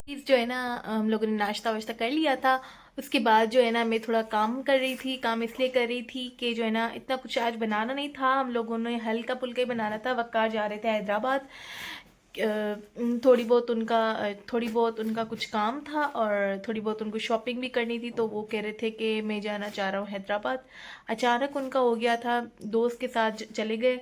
इस जो है ना हम लोगों ने नाश्ता वाश्ता कर लिया था। उसके बाद जो है ना मैं थोड़ा काम कर रही थी। काम इसलिए कर रही थी कि जो है ना इतना कुछ आज बनाना नहीं था, हम लोगों ने हल्का फुल्का ही बनाना था। वक़्कार जा रहे थे हैदराबाद। थोड़ी बहुत उनका कुछ काम था और थोड़ी बहुत उनको शॉपिंग भी करनी थी, तो वो कह रहे थे कि मैं जाना चाह रहा हूँ हैदराबाद। अचानक उनका हो गया था, दोस्त के साथ चले गए।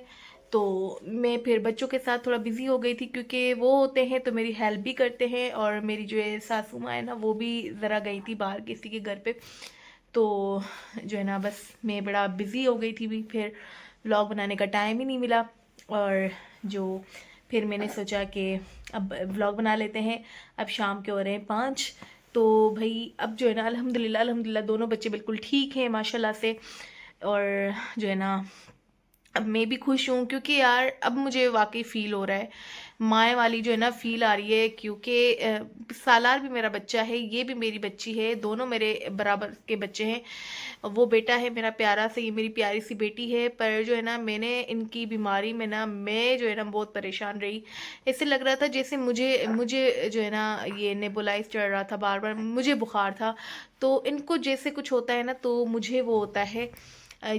तो मैं फिर बच्चों के साथ थोड़ा बिज़ी हो गई थी, क्योंकि वो होते हैं तो मेरी हेल्प भी करते हैं, और मेरी जो है सासू माँ है ना, वो भी ज़रा गई थी बाहर किसी के घर पे। तो जो है ना बस मैं बड़ा बिज़ी हो गई थी भी, फिर व्लॉग बनाने का टाइम ही नहीं मिला। और जो फिर मैंने सोचा कि अब व्लॉग बना लेते हैं। अब शाम के हो रहे हैं 5। तो भाई अब जो है ना अल्हम्दुलिल्लाह अल्हम्दुलिल्लाह दोनों बच्चे बिल्कुल ठीक हैं माशाल्लाह से। और जो है ना अब मैं भी खुश हूँ, क्योंकि यार अब मुझे वाकई फ़ील हो रहा है, माए वाली जो है ना फ़ील आ रही है। क्योंकि सालार भी मेरा बच्चा है, ये भी मेरी बच्ची है, दोनों मेरे बराबर के बच्चे हैं। वो बेटा है मेरा प्यारा सा, ये मेरी प्यारी सी बेटी है। पर जो है ना मैंने इनकी बीमारी में ना मैं जो है ना बहुत परेशान रही। ऐसे लग रहा था जैसे मुझे मुझे जो है ना ये नेबुलाइज चढ़ रहा था, बार बार मुझे बुखार था। तो इनको जैसे कुछ होता है ना तो मुझे वो होता है।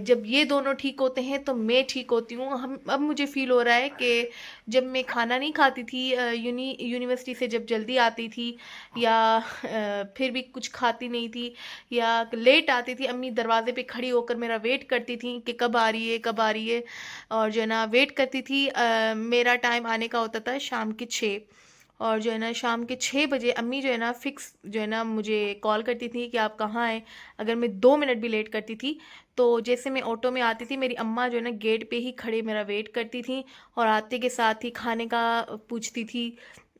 जब ये दोनों ठीक होते हैं तो मैं ठीक होती हूँ। हम अब मुझे फ़ील हो रहा है कि जब मैं खाना नहीं खाती थी, यूनिवर्सिटी से जब जल्दी आती थी, या फिर भी कुछ खाती नहीं थी, या लेट आती थी, अम्मी दरवाज़े पे खड़ी होकर मेरा वेट करती थी कि कब आ रही है कब आ रही है। और जो है ना वेट करती थी। मेरा टाइम आने का होता था शाम के 6। और जो है ना शाम के 6 बजे अम्मी जो है ना फ़िक्स जो है ना मुझे कॉल करती थी कि आप कहाँ हैं। अगर मैं 2 मिनट भी लेट करती थी, तो जैसे मैं ऑटो में आती थी, मेरी अम्मा जो है ना गेट पे ही खड़े मेरा वेट करती थी, और आते के साथ ही खाने का पूछती थी।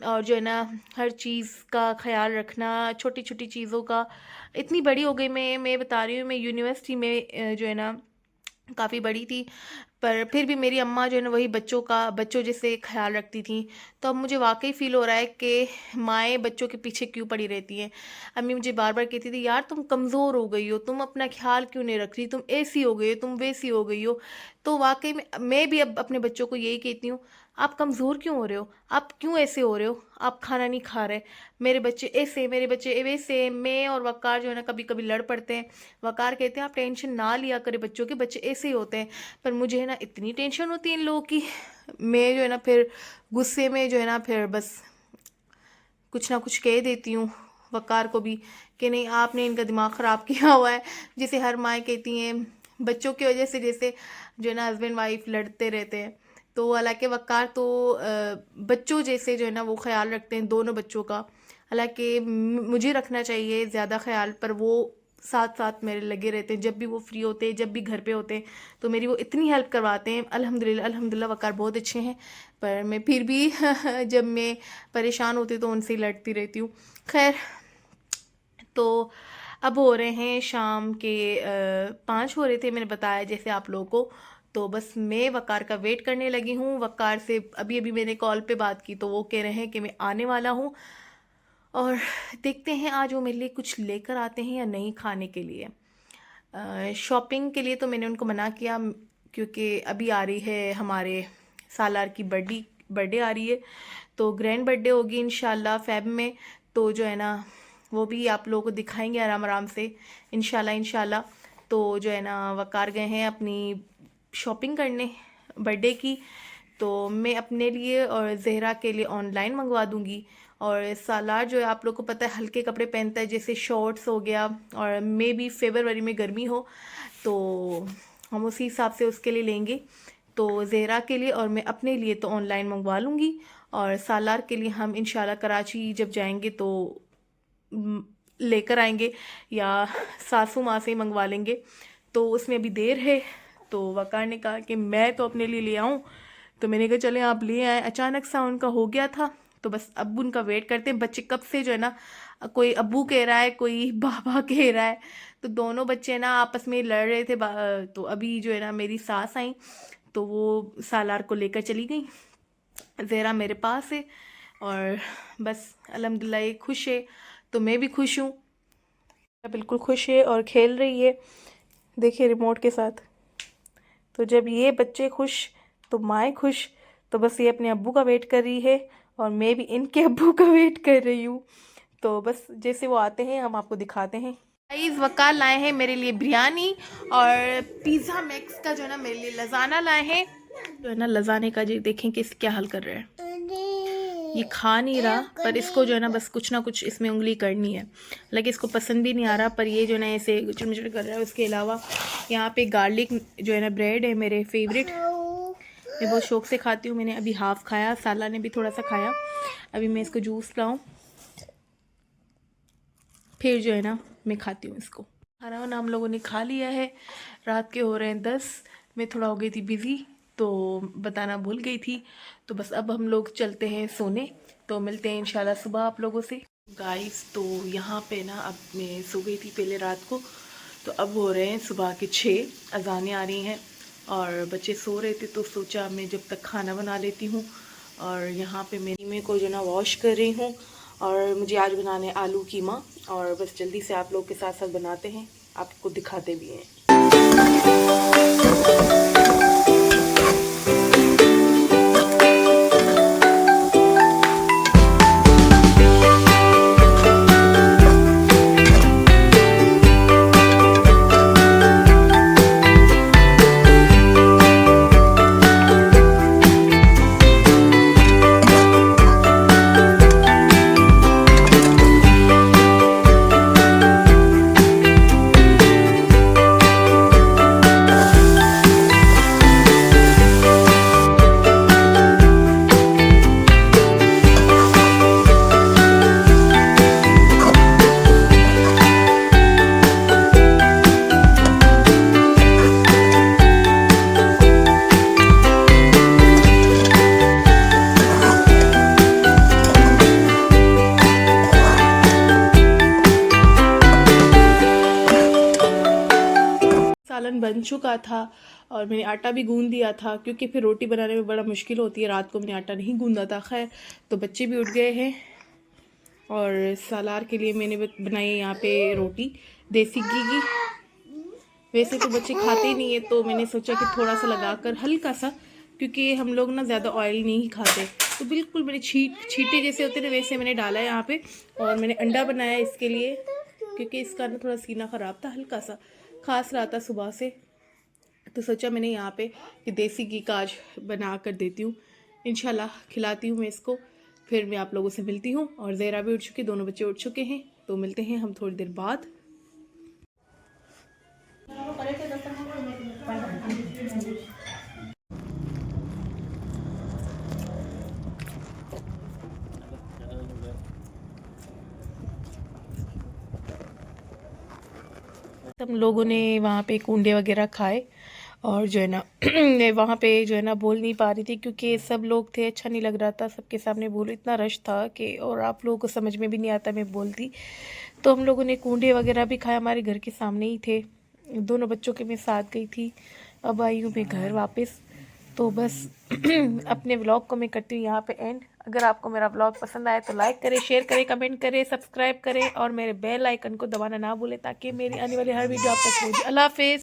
और जो है ना हर चीज़ का ख़्याल रखना, छोटी-छोटी चीज़ों का। इतनी बड़ी हो गई मैं बता रही हूँ, मैं यूनिवर्सिटी में जो है ना काफ़ी बड़ी थी, पर फिर भी मेरी अम्मा जो है ना वही बच्चों जैसे ख़्याल रखती थी। तो अब मुझे वाक़ई फ़ील हो रहा है कि माएँ बच्चों के पीछे क्यों पड़ी रहती हैं। अम्मी मुझे बार-बार कहती थी, यार तुम कमज़ोर हो गई हो, तुम अपना ख़्याल क्यों नहीं रख रही, तुम ऐसी हो गई हो, तुम वैसी हो गई हो। तो वाक़ई में मैं भी अब अपने बच्चों को यही कहती हूँ, आप कमज़ोर क्यों हो रहे हो? आप क्यों ऐसे हो रहे हो? आप खाना नहीं खा रहे। मेरे बच्चे ऐसे, मेरे बच्चे वैसे। मैं और वक़्कार जो है ना कभी-कभी लड़ पड़ते हैं। वक़ार कहते हैं, आप टेंशन ना लिया करें बच्चों की, बच्चे ऐसे ही होते हैं। पर मुझे है ना इतनी टेंशन होती है इन लोगों की। मैं जो है ना फिर गुस्से में जो है ना फिर बस कुछ ना कुछ कह देती हूँ वक़ार को भी, कि नहीं आपने इनका दिमाग ख़राब किया हुआ है। जैसे हर माएँ कहती हैं, बच्चों की वजह से जैसे जो है ना हस्बैंड वाइफ लड़ते रहते हैं। तो हालाँकि वक़ार तो बच्चों जैसे जो है ना वो ख़्याल रखते हैं दोनों बच्चों का। हालाँकि मुझे रखना चाहिए ज़्यादा ख़्याल, पर वो साथ-साथ मेरे लगे रहते हैं। जब भी वो फ्री होते हैं, जब भी घर पे होते हैं, तो मेरी वो इतनी हेल्प करवाते हैं। अल्हम्दुलिल्लाह अल्हम्दुलिल्लाह वक़ार बहुत अच्छे हैं। पर मैं फिर भी जब मैं परेशान होती हूँ तो उनसे ही लड़ती रहती हूँ। ख़ैर, तो अब हो रहे हैं शाम के 5 हो रहे थे, मैंने बताया जैसे आप लोगों को। तो बस मैं वक़ार का वेट करने लगी हूँ। वक़ार से अभी-अभी मैंने कॉल पे बात की, तो वो कह रहे हैं कि मैं आने वाला हूँ, और देखते हैं आज वो मेरे लिए कुछ लेकर आते हैं या नहीं खाने के लिए। शॉपिंग के लिए तो मैंने उनको मना किया, क्योंकि अभी आ रही है हमारे सालार की बर्थडे आ रही है। तो ग्रैंड बर्थडे होगी इंशाल्लाह फ़ेब में। तो जो है ना वो भी आप लोगों को दिखाएंगे आराम आराम से, इंशाल्लाह इंशाल्लाह। तो जो है ना वकार गए हैं अपनी शॉपिंग करने बर्थडे की। तो मैं अपने लिए और ज़हरा के लिए ऑनलाइन मंगवा दूंगी। और सालार जो है आप लोग को पता है हल्के कपड़े पहनता है, जैसे शॉर्ट्स हो गया, और मे भी फरवरी में गर्मी हो, तो हम उसी हिसाब से उसके लिए लेंगे। तो ज़हरा के लिए और मैं अपने लिए तो ऑनलाइन मंगवा लूँगी। और सालार के लिए हम इंशाल्लाह कराची जब जाएंगे तो लेकर आएंगे, या सासू माँ से ही मंगवा लेंगे। तो उसमें अभी देर है। तो वकार ने कहा कि मैं तो अपने लिए ले आऊँ, तो मैंने कहा चलें आप ले आए। अचानक सा उनका हो गया था, तो बस अब उनका वेट करते हैं। बच्चे कब से जो है ना कोई अब्बू कह रहा है, कोई बाबा कह रहा है। तो दोनों बच्चे ना आपस में लड़ रहे थे। तो अभी जो है ना मेरी सास आई, तो वो सालार को लेकर चली गई। ज़हरा मेरे पास है, और बस अल्हम्दुलिल्लाह ये खुश है, तो मैं भी खुश हूँ। बिल्कुल खुश है और खेल रही है, देखिए रिमोट के साथ। तो जब ये बच्चे खुश तो माएँ खुश। तो बस ये अपने अब्बू का वेट कर रही है, और मैं भी इनके अब्बू का वेट कर रही हूँ। तो बस जैसे वो आते हैं हम आपको दिखाते हैं। गाइस वकार लाए हैं मेरे लिए बिरयानी और पिज़्ज़ा मैक्स का जो है ना मेरे लिए लजाना लाए हैं। जो है ना लजाने का जी देखें कि क्या हाल कर रहे हैं, ये खा नहीं रहा पर इसको जो है ना बस कुछ ना कुछ इसमें उंगली करनी है, हालांकि इसको पसंद भी नहीं आ रहा पर ये जो है ना ऐसे चुन कर रहा है। उसके अलावा यहाँ पे गार्लिक जो है ना ब्रेड है मेरे फेवरेट, मैं बहुत शौक से खाती हूँ। मैंने अभी हाफ़ खाया, साला ने भी थोड़ा सा खाया। अभी मैं इसको जूस लाऊं फिर जो है ना मैं खाती हूँ इसको। खाना वाना हम लोगों ने खा लिया है, रात के हो रहे हैं 10। मैं थोड़ा हो गई थी बिज़ी तो बताना भूल गई थी। तो बस अब हम लोग चलते हैं सोने, तो मिलते हैं इंशाल्लाह सुबह आप लोगों से। गाइस तो यहाँ पे ना अब मैं सो गई थी पहले रात को, तो अब हो रहे हैं सुबह के 6, अजानें आ रही हैं और बच्चे सो रहे थे तो सोचा मैं जब तक खाना बना लेती हूँ। और यहाँ पे मेरे को जो ना वॉश कर रही हूँ और मुझे आज बनाने आलू कीमा, और बस जल्दी से आप लोग के साथ साथ बनाते हैं, आपको दिखाते भी हैं। सालन बन चुका था और मैंने आटा भी गूंद दिया था, क्योंकि फिर रोटी बनाने में बड़ा मुश्किल होती है। रात को मैंने आटा नहीं गूंदा था। खैर तो बच्चे भी उठ गए हैं और सालार के लिए मैंने बनाई है यहाँ पे रोटी देसी घी की। वैसे तो बच्चे खाते ही नहीं है तो मैंने सोचा कि थोड़ा सा लगाकर हल्का सा, क्योंकि हम लोग ना ज़्यादा ऑयल नहीं खाते, तो बिल्कुल मेरे छींटे जैसे होते ना वैसे मैंने डाला है यहाँ पे। और मैंने अंडा बनाया इसके लिए, क्योंकि इसका ना थोड़ा सीना ख़राब था, हल्का सा खास रहा था सुबह से, तो सोचा मैंने यहाँ पे कि देसी घी का आज बना कर देती हूँ। इंशाल्लाह खिलाती हूँ मैं इसको, फिर मैं आप लोगों से मिलती हूँ। और ज़ेरा भी उठ चुकी, दोनों बच्चे उठ चुके हैं, तो मिलते हैं हम थोड़ी देर बाद। हम लोगों ने वहाँ पे कूंडे वगैरह खाए और जो है ना मैं वहाँ पे जो है ना बोल नहीं पा रही थी, क्योंकि सब लोग थे, अच्छा नहीं लग रहा था सबके सामने बोलो, इतना रश था कि, और आप लोगों को समझ में भी नहीं आता मैं बोलती। तो हम लोगों ने कूंडे वगैरह भी खाए, हमारे घर के सामने ही थे। दोनों बच्चों के मैं साथ गई थी, अब आई हूँ मैं घर वापस। तो बस अपने व्लॉग को मैं करती हूँ यहाँ पे एंड। अगर आपको मेरा व्लॉग पसंद आए तो लाइक करें, शेयर करें, कमेंट करें, सब्सक्राइब करें और मेरे बेल आइकन को दबाना ना भूलें, ताकि मेरी आने वाली हर वीडियो आप तक पहुँचे। अल्लाह हाफिज़।